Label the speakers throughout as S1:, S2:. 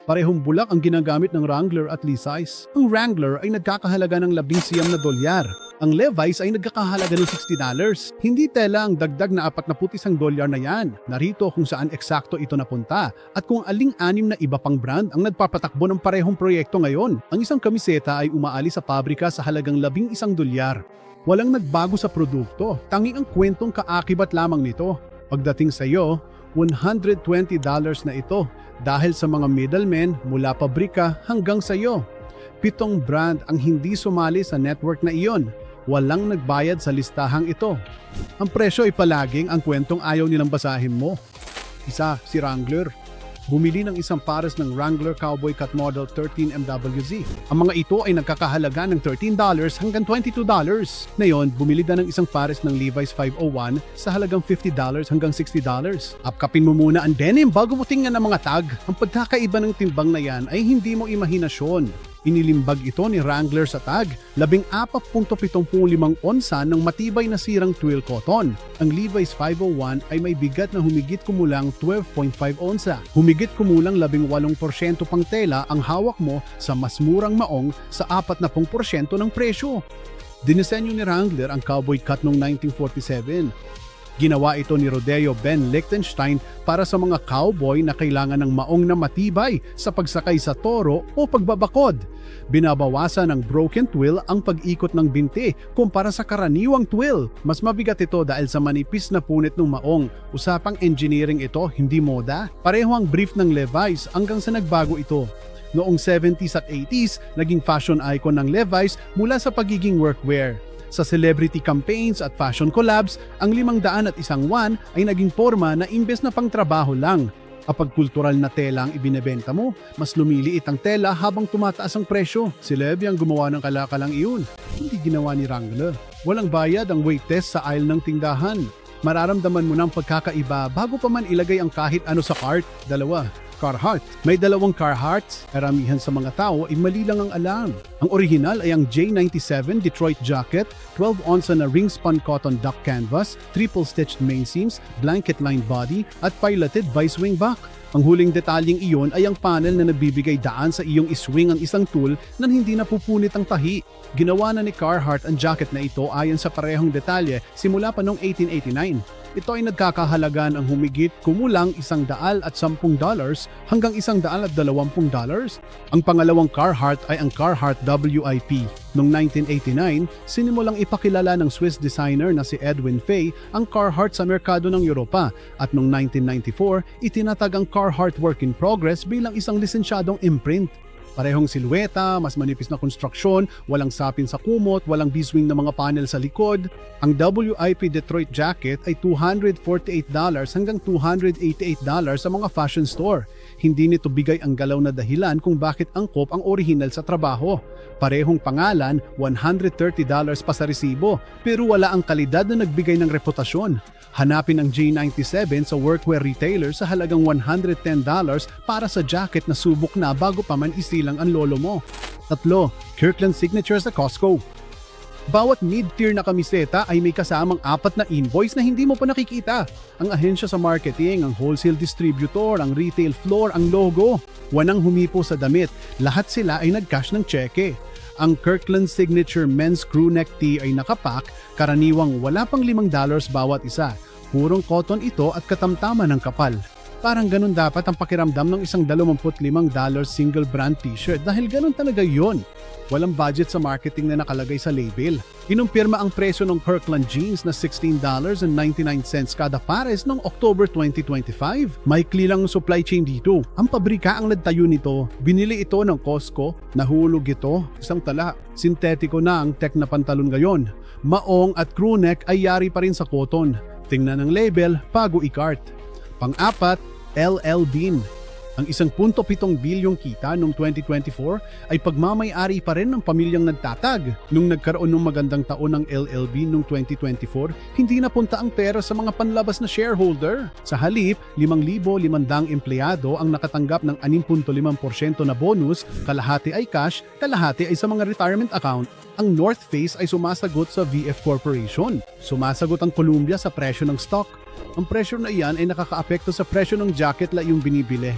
S1: Parehong bulak ang ginagamit ng Wrangler at Levi's. Ang Wrangler ay nagkakahalaga ng $19. Ang Levi's ay nagkakahalaga ng $60. Hindi tela ang dagdag na $41 na yan. Narito kung saan eksakto ito napunta at kung aling-anim na iba pang brand ang nagpapatakbo ng parehong proyekto ngayon. Ang isang kamiseta ay umaalis sa pabrika sa halagang $11. Walang nagbago sa produkto, tanging ang kwentong kaakibat lamang nito. Pagdating sa iyo, $120 na ito dahil sa mga middlemen mula pabrika hanggang sa iyo. 7 brand ang hindi sumali sa network na iyon. Walang nagbayad sa listahang ito. Ang presyo ay palaging ang kwentong ayaw nilang basahin mo. Isa, si Wrangler. Bumili ng isang pares ng Wrangler Cowboy Cut Model 13 MWZ. Ang mga ito ay nagkakahalaga ng $13 hanggang $22. Ngayon, bumili na ng isang pares ng Levi's 501 sa halagang $50 hanggang $60. Upkapin mo muna ang denim bago mo tingnan ang mga tag. Ang pagkakaiba ng timbang na yan ay hindi mo imahinasyon. Inilimbag ito ni Wrangler sa tag, 14.75 onsa ng matibay na sirang twill cotton. Ang Levi's 501 ay may bigat na humigit kumulang 12.5 onsa. Humigit kumulang 18% pang tela ang hawak mo sa mas murang maong sa 40% ng presyo. Dinisenyo ni Wrangler ang cowboy cut noong 1947. Ginawa ito ni Rodeo Ben Lichtenstein para sa mga cowboy na kailangan ng maong na matibay sa pagsakay sa toro o pagbabakod. Binabawasan ng broken twill ang pag-ikot ng binti kumpara sa karaniwang twill. Mas mabigat ito dahil sa manipis na punit ng maong. Usapang engineering ito, hindi moda. Pareho ang brief ng Levi's hanggang sa nagbago ito. Noong 70s at 80s, naging fashion icon ng Levi's mula sa pagiging workwear. Sa celebrity campaigns at fashion collabs, ang 501 ay naging forma na imbes na pangtrabaho lang. Kapag kultural na tela ang ibinebenta mo, mas lumiliit ang tela habang tumataas ang presyo. Si Levi ang gumawa ng kalakalang iyon. Hindi ginawa ni Wrangler. Walang bayad ang weight test sa aisle ng tindahan. Mararamdaman mo ng pagkakaiba bago pa man ilagay ang kahit ano sa cart. 2. Carhartt. May 2 Carhartts. Karamihan sa mga tao ay mali lang ang alam. Ang original ay ang J97 Detroit Jacket, 12 onsa na ring-spun cotton duck canvas, triple-stitched main seams, blanket-lined body, at piloted bi-swing back. Ang huling detalyeng iyon ay ang panel na nagbibigay daan sa iyong iswing ang isang tool na hindi napupunit ang tahi. Ginawa na ni Carhartt ang jacket na ito ayon sa parehong detalye simula pa noong 1889. Ito ay nagkakahalaga ng humigit kumulang $110 hanggang $120. Ang pangalawang Carhartt ay ang Carhartt WIP. Noong 1989, sinimulang ipakilala ng Swiss designer na si Edwin Fay ang Carhartt sa merkado ng Europa at noong 1994, itinatag ang Carhartt Work in Progress bilang isang lisensyadong imprint. Parehong silweta, mas manipis na konstruksyon, walang sapin sa kumot, walang biswing na mga panel sa likod. Ang WIP Detroit jacket ay $248 hanggang $288 sa mga fashion store. Hindi nito bigay ang galaw na dahilan kung bakit angkop ang orihinal sa trabaho. Parehong pangalan, $130 pa sa resibo, pero wala ang kalidad na nagbigay ng reputasyon. Hanapin ang J97 sa workwear retailer sa halagang $110 para sa jacket na subok na bago pa man isilang ang lolo mo. 3. Kirkland Signature sa Costco. Bawat mid-tier na kamiseta ay may kasamang 4 na invoice na hindi mo pa nakikita. Ang ahensya sa marketing, ang wholesale distributor, ang retail floor, ang logo. Walang humipo sa damit. Lahat sila ay nag-cash ng cheque. Ang Kirkland Signature Men's Crewneck Tee ay nakapak, karaniwang wala pang $5 bawat isa. Purong cotton ito at katamtaman ng kapal. Parang ganun dapat ang pakiramdam ng isang $25 single brand t-shirt dahil ganun talaga yon. Walang budget sa marketing na nakalagay sa label. Kinumpirma ang presyo ng Kirkland jeans na $16.99 kada pares noong October 2025. Maikli lang ang supply chain dito. Ang pabrika ang nagtayo nito. Binili ito ng Costco. Nahulog ito. Isang tala. Sintetiko na ang tech na pantalon ngayon. Maong at crewneck ay yari pa rin sa cotton. Tingnan ang label, bago i-cart. Pang-4, LL Bean. Ang 1.7 bilyong kita noong 2024 ay pagmamay-ari pa rin ng pamilyang nagtatag. Nung nagkaroon ng magandang taon ng LLB noong 2024, hindi napunta ang pera sa mga panlabas na shareholder. Sa halip, 5,500 empleyado ang nakatanggap ng 6.5% na bonus, kalahati ay cash, kalahati ay sa mga retirement account. Ang North Face ay sumasagot sa VF Corporation. Sumasagot ang Columbia sa presyo ng stock. Ang presyo na iyan ay nakakaapekto sa presyo ng jacket na iyong binibili.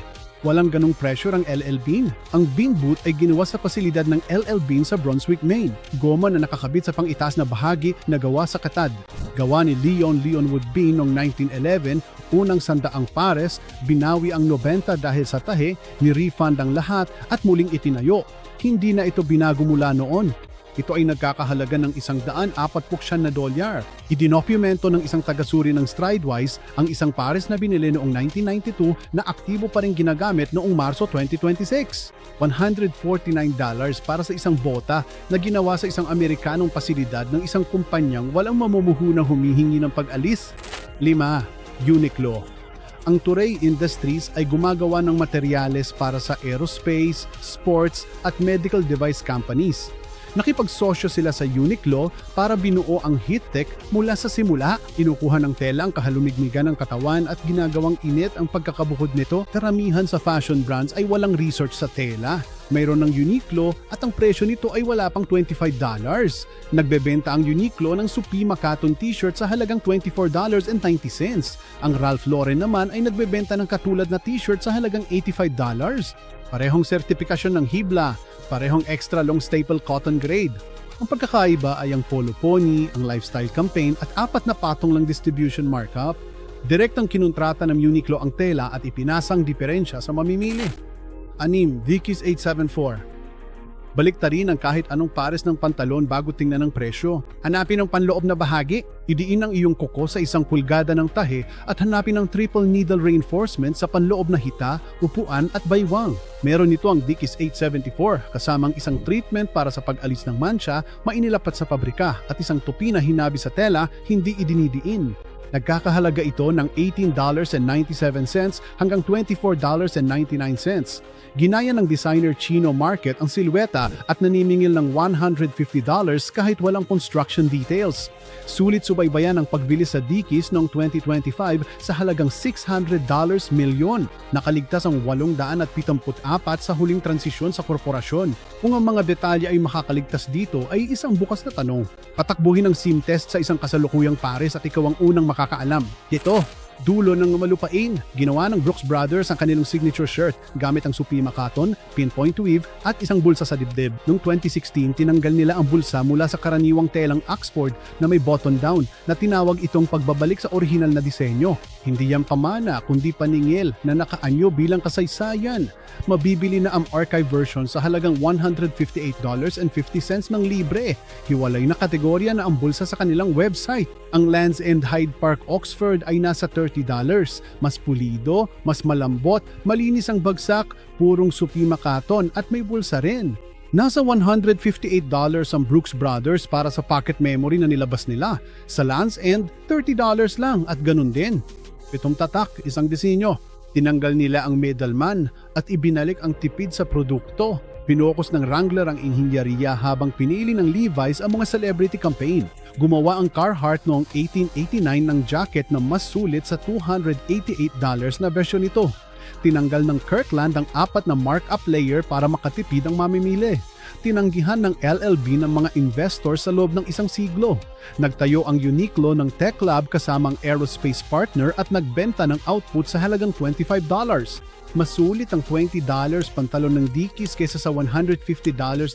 S1: Walang ganong pressure ang LL Bean. Ang Bean boot ay ginawa sa pasilidad ng LL Bean sa Brunswick, Maine. Goma na nakakabit sa pang-itaas na bahagi na gawa sa katad. Gawa ni Leon Wood Bean noong 1911, unang 100 pares, binawi ang 90 dahil sa tahe, ni-refund ang lahat at muling itinayo. Hindi na ito binago mula noon. Ito ay nagkakahalaga ng $149. Idinokumento ng isang tagasuri ng Stridewise ang isang pares na binili noong 1992 na aktibo pa rin ginagamit noong Marso 2026. $149 para sa isang bota na ginawa sa isang Amerikanong pasilidad ng isang kumpanyang walang mamumuhu na humihingi ng pag-alis. 5. Uniqlo. Ang Turay Industries ay gumagawa ng materyales para sa aerospace, sports at medical device companies. Nakipagsosyo sila sa Uniqlo para binuo ang heat-tech mula sa simula. Inukuha ng tela ang kahalumigmigan ng katawan at ginagawang init ang pagkakabukod nito. Karamihan sa fashion brands ay walang research sa tela. Mayroon ng Uniqlo at ang presyo nito ay wala pang $25. Nagbebenta ang Uniqlo ng Supima cotton t-shirt sa halagang $24.90. Ang Ralph Lauren naman ay nagbebenta ng katulad na t-shirt sa halagang $85. Parehong sertipikasyon ng Hibla, parehong extra long staple cotton grade. Ang pagkakaiba ay ang Polo Pony, ang lifestyle campaign at 4 na patong lang distribution markup. Direktang kinontrata ng Uniqlo ang tela at ipinasang diferensya sa mamimili. 6. Dickies 874. Baliktarin ang kahit anong pares ng pantalon bago tingnan ang presyo. Hanapin ang panloob na bahagi, idiin ang iyong kuko sa 1 pulgada ng tahe at hanapin ang triple needle reinforcement sa panloob na hita, upuan at baywang. Meron nito ang Dickies 874 kasamang isang treatment para sa pag-alis ng mancha, mainilapat sa pabrika at isang tupi na hinabi sa tela, hindi idinidiin. Nagkakahalaga ito ng $18.97 hanggang $24.99. Ginaya ng designer Chino Market ang silweta at nanimingil ng $150 kahit walang construction details. Sulit subaybayan ang pagbili sa Dickies noong 2025 sa halagang $600 milyon. Nakaligtas ang 874 sa huling transisyon sa korporasyon. Kung ang mga detalye ay makakaligtas dito ay isang bukas na tanong. Patakbuhin ang SIM test sa isang kasalukuyang pares at ikaw ang unang makakaalam. Ito, dulo ng malupain. Ginawa ng Brooks Brothers ang kanilang signature shirt gamit ang Supima cotton, pinpoint weave at isang bulsa sa dibdib. Noong 2016, tinanggal nila ang bulsa mula sa karaniwang telang Oxford na may button down na tinawag itong pagbabalik sa orihinal na disenyo. Hindi yan pamana kundi paningil na nakaanyo bilang kasaysayan. Mabibili na ang archive version sa halagang $158.50 ng libre. Hiwalay na kategorya na ang bulsa sa kanilang website. Ang Lands End Hyde Park Oxford ay nasa $30. Mas pulido, mas malambot, malinis ang bagsak, purong Supima cotton at may bulsa rin. Nasa $158 ang Brooks Brothers para sa pocket memory na nilabas nila. Sa Lands End, $30 lang at ganun din. 7 tatak, isang disenyo. Tinanggal nila ang middleman at ibinalik ang tipid sa produkto. Pinokos ng Wrangler ang inhinyeriya habang pinili ng Levi's ang mga celebrity campaign. Gumawa ang Carhartt noong 1889 ng jacket na mas sulit sa $288 na bersyon nito. Tinanggal ng Kirkland ang 4 na markup layer para makatipid ang mamimili. Tinanggihan ng LLB ng mga investors sa loob ng isang siglo. Nagtayo ang Uniqlo ng Tech Lab kasamang aerospace partner at nagbenta ng output sa halagang $25. Masulit ang $20 pantalon ng Dickies kaysa sa $150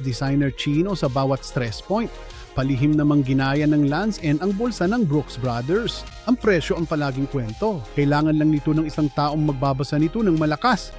S1: designer Chino sa bawat stress point. Palihim namang ginaya ng Lands End ang bulsa ng Brooks Brothers. Ang presyo ang palaging kwento. Kailangan lang nito ng isang taong magbabasa nito ng malakas.